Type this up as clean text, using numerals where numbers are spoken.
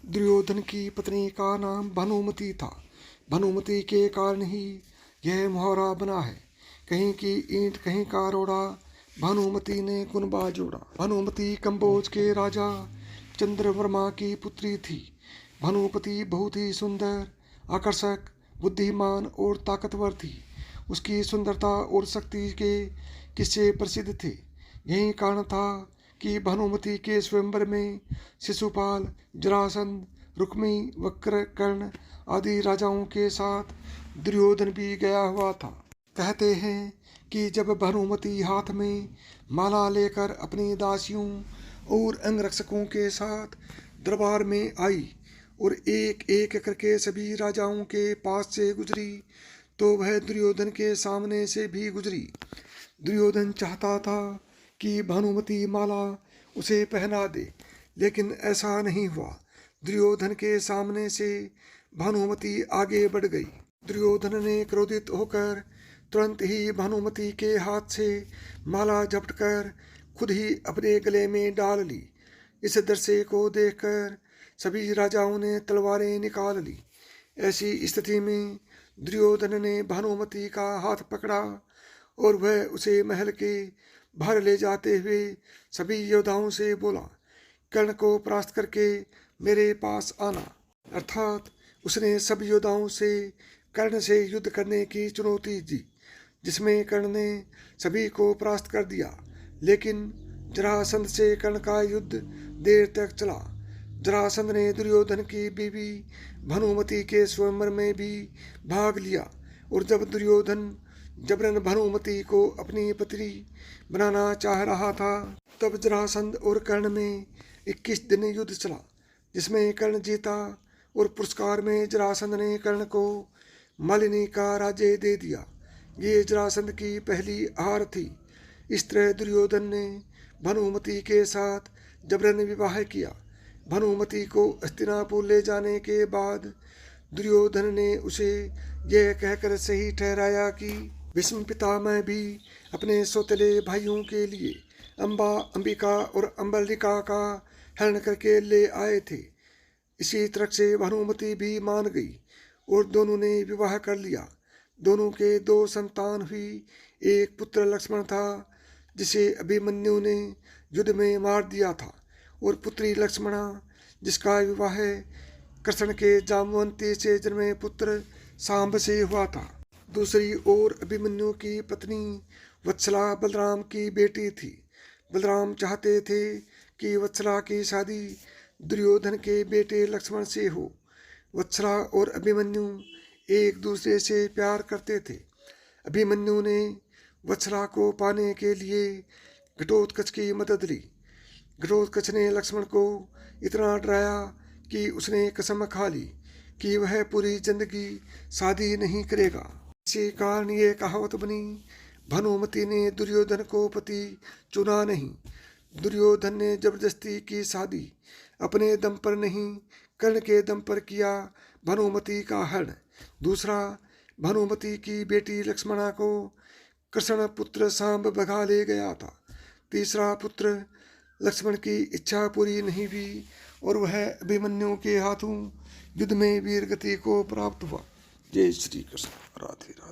दुर्योधन की पत्नी का नाम भानुमति था। भानुमति के कारण ही यह मुहावरा बना है, कहीं की ईंट कहीं का रोड़ा, भानुमति ने कुनबा जोड़ा। भानुमति कंबोज के राजा चंद्रवर्मा की पुत्री थी। भानुमति बहुत ही सुंदर, आकर्षक, बुद्धिमान और ताकतवर थी। उसकी सुंदरता और शक्ति के किस्से प्रसिद्ध थे। यही कारण था कि भानुमति के स्वयंवर में शिशुपाल, जरासंध, रुक्मी, वक्रकर्ण आदि राजाओं के साथ दुर्योधन भी गया हुआ था। कहते हैं कि जब भानुमति हाथ में माला लेकर अपनी दासियों और अंगरक्षकों के साथ दरबार में आई और एक एक करके सभी राजाओं के पास से गुजरी, तो वह दुर्योधन के सामने से भी गुजरी। दुर्योधन चाहता था कि भानुमति माला उसे पहना दे, लेकिन ऐसा नहीं हुआ। दुर्योधन के सामने से भानुमति आगे बढ़ गई। दुर्योधन ने क्रोधित होकर तुरंत ही भानुमति के हाथ से माला झपटकर खुद ही अपने गले में डाल ली। इस दृश्य को देखकर सभी राजाओं ने तलवारें निकाल ली। ऐसी स्थिति में दुर्योधन ने भानुमति का हाथ पकड़ा और वह उसे महल के बाहर ले जाते हुए सभी योद्धाओं से बोला, कर्ण को परास्त करके मेरे पास आना। अर्थात उसने सब योद्धाओं से कर्ण से युद्ध करने की चुनौती दी, जिसमें कर्ण ने सभी को परास्त कर दिया। लेकिन जरासंध से कर्ण का युद्ध देर तक चला। जरासंध ने दुर्योधन की बीवी भानुमति के स्वयंवर में भी भाग लिया, और जब दुर्योधन जबरन भानुमति को अपनी पत्नी बनाना चाह रहा था, तब जरासंध और कर्ण में 21 दिन युद्ध चला, जिसमें कर्ण जीता और पुरस्कार में जरासंध ने कर्ण को मालिनी का राज्य दे दिया। ये जरासंध की पहली हार थी। इस तरह दुर्योधन ने भानुमति के साथ जबरन विवाह किया। भानुमति को हस्तिनापुर ले जाने के बाद दुर्योधन ने उसे यह कहकर सही ठहराया कि भीष्म पितामह भी अपने सौतेले भाइयों के लिए अम्बा, अंबिका और अम्बलिका का हरण करके ले आए थे। इसी तरह से भानुमति भी मान गई और दोनों ने विवाह कर लिया। दोनों के 2 संतान हुई। एक पुत्र लक्ष्मण था, जिसे अभिमन्यु ने युद्ध में मार दिया था, और पुत्री लक्ष्मणा, जिसका विवाह कृष्ण के जामवंती से जन्मे पुत्र सांब से हुआ था। दूसरी ओर अभिमन्यु की पत्नी वत्सला बलराम की बेटी थी। बलराम चाहते थे कि वत्सला की शादी दुर्योधन के बेटे लक्ष्मण से हो। वत्सला और अभिमन्यु एक दूसरे से प्यार करते थे। अभिमन्यु ने वत्सला को पाने के लिए घटोत्कच की मदद ली। घटोत्कच ने लक्ष्मण को इतना डराया कि उसने कसम खा ली कि वह पूरी जिंदगी शादी नहीं करेगा। इसी कारण ये कहावत बनी, भानुमति ने दुर्योधन को पति चुना नहीं। दुर्योधन ने जबरदस्ती की शादी, अपने दम पर नहीं कर्ण के दम पर किया भानुमति का हरण। दूसरा, भानुमति की बेटी लक्ष्मणा को कृष्ण पुत्र सांब भगा ले गया था। तीसरा पुत्र लक्ष्मण की इच्छा पूरी नहीं हुई और वह अभिमन्यु के हाथों युद्ध में वीर गति को प्राप्त हुआ। जय श्री कृष्ण। राधे राधे।